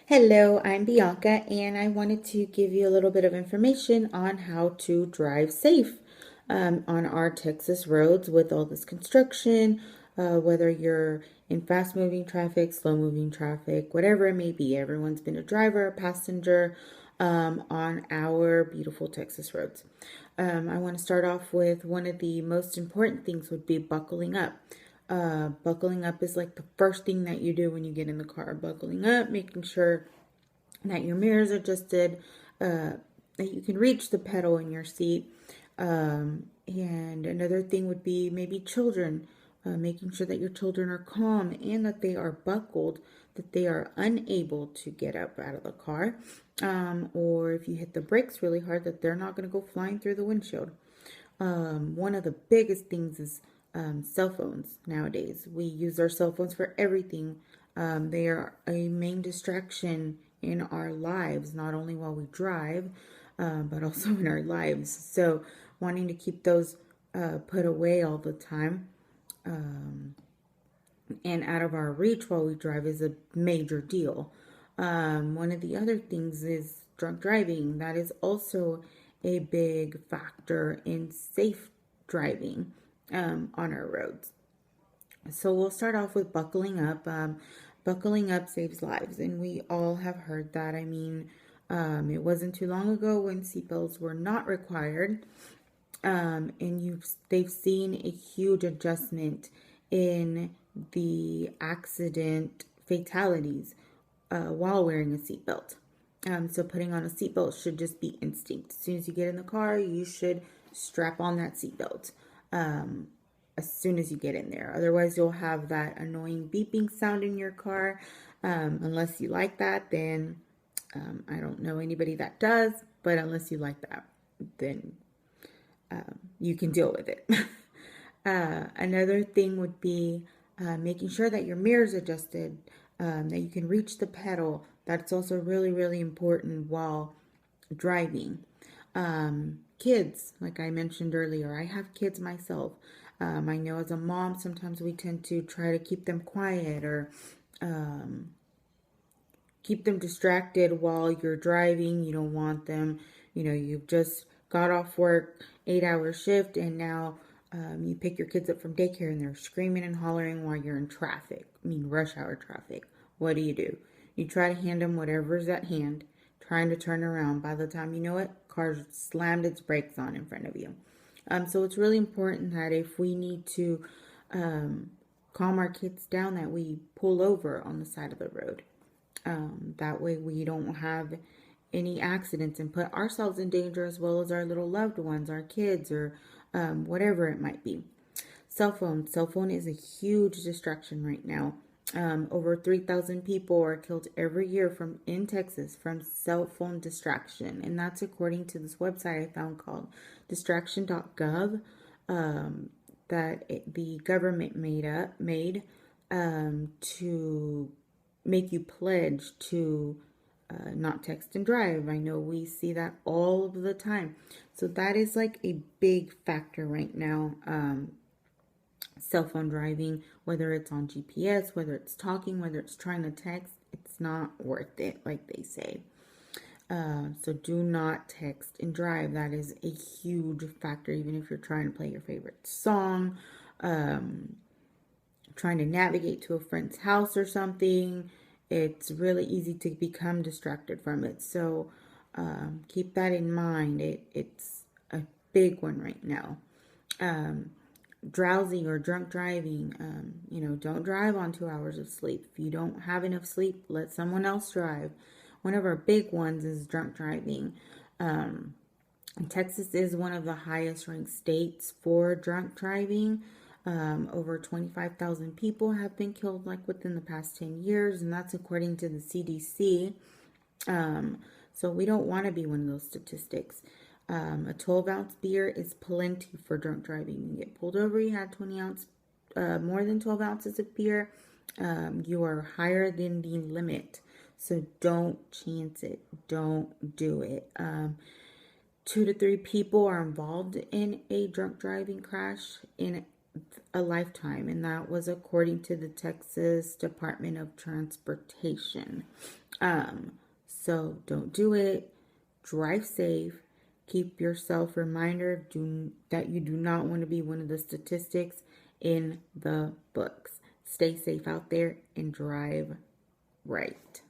Hello, I'm Bianca, and I wanted to give you a little bit of information on how to drive safe on our Texas roads with all this construction, whether you're in fast moving traffic, slow moving traffic, whatever it may be. Everyone's been a driver, a passenger on our beautiful Texas roads. I want to start off with one of the most important things would be buckling up. Buckling up is like the first thing that you do when you get in the car. Buckling up, making sure that your mirrors are adjusted, that you can reach the pedal in your seat. And another thing would be maybe children, making sure that your children are calm and that they are buckled, that they are unable to get up out of the car. Or if you hit the brakes really hard, that they're not going to go flying through the windshield. One of the biggest things is cell phones nowadays. We use our cell phones for everything. They are a main distraction in our lives, not only while we drive, but also in our lives. So, wanting to keep those put away all the time and out of our reach while we drive is a major deal. One of the other things is drunk driving. That is also a big factor in safe driving on our roads. So we'll start off with buckling up. Buckling up saves lives, and we all have heard that. I mean, it wasn't too long ago when seatbelts were not required, and they've seen a huge adjustment in the accident fatalities while wearing a seatbelt. So putting on a seatbelt should just be instinct. As soon as you get in the car, you should strap on that seatbelt as soon as you get in there. Otherwise, you'll have that annoying beeping sound in your car. Unless you like that, then I don't know anybody that does, but unless you like that, then you can deal with it. Another thing would be making sure that your mirror's adjusted, that you can reach the pedal. That's also really, really important while driving. Kids, like I mentioned earlier, I have kids myself. I know as a mom, sometimes we tend to try to keep them quiet or keep them distracted while you're driving. You don't want them, you've just got off work, 8-hour shift, and now you pick your kids up from daycare and they're screaming and hollering while you're in traffic. I mean, rush hour traffic. What do? You try to hand them whatever's at hand, trying to turn around. By the time you know it, car slammed its brakes on in front of you. So it's really important that if we need to calm our kids down, that we pull over on the side of the road. That way we don't have any accidents and put ourselves in danger as well as our little loved ones, our kids, or whatever it might be. Cell phone. Cell phone is a huge distraction right now. Over 3,000 people are killed every year in Texas from cell phone distraction, and that's according to this website I found called distraction.gov the government made to make you pledge to not text and drive. I know we see that all of the time, so that is like a big factor right now. Cell phone driving, whether it's on GPS, whether it's talking, whether it's trying to text, it's not worth it, like they say. So do not text and drive. That is a huge factor, even if you're trying to play your favorite song, trying to navigate to a friend's house or something. It's really easy to become distracted from it. So keep that in mind. It's a big one right now. Drowsy or drunk driving, don't drive on 2 hours of sleep. If you don't have enough sleep, let someone else drive. One of our big ones is drunk driving. Texas is one of the highest ranked states for drunk driving. Over 25,000 people have been killed like within the past 10 years, and that's according to the CDC. So we don't want to be one of those statistics. A 12-ounce beer is plenty for drunk driving. You get pulled over, you had more than 12 ounces of beer, you are higher than the limit. So don't chance it. Don't do it. 2 to 3 people are involved in a drunk driving crash in a lifetime, and that was according to the Texas Department of Transportation. So don't do it. Drive safe. Keep yourself reminder that you do not want to be one of the statistics in the books. Stay safe out there and drive right.